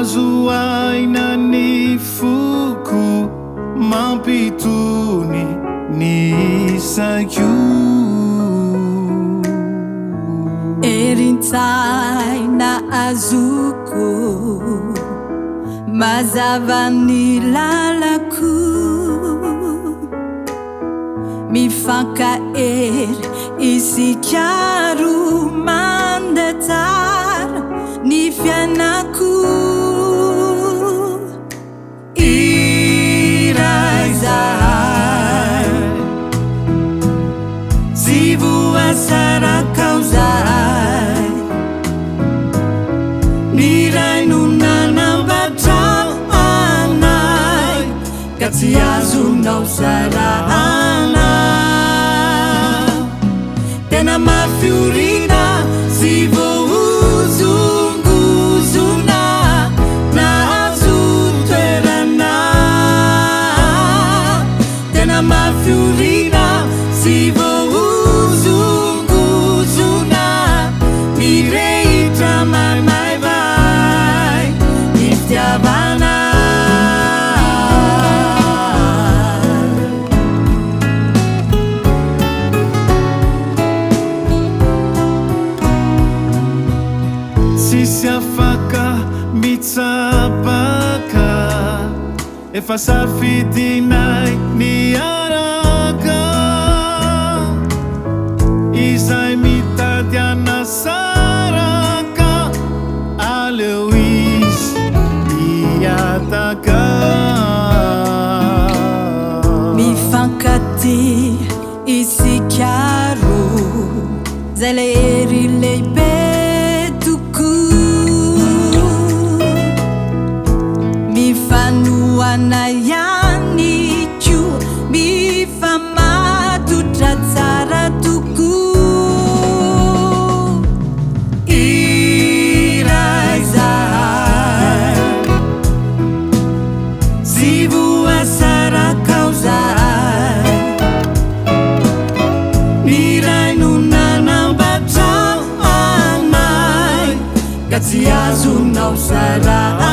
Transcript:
azo aina ny foko mampitony ny isakio erintaina azoko mazava ny lalako mifankaery isika roa mandeha tsara ny fiainako iray zahay sy voasaraka zahay ny ray no nanambatra anay ka tsy azonao sarahana tena mafiorina sy vouzunguzuna nahazo toerana tena mafiorina sy vouzunguzuna mirehitra manaivay ny fitiavana sisy afaka mitsapaka efa safidinay niaraka izay mitady anasaraka aleo izy iataka mifankatia isika roa zay le hery lehibe mifanoana ihany koa mifamatotra tsara tokoa iray zahay sy voasaraka zahay ny ray no nanambatra anay ka tsy azonao sarahana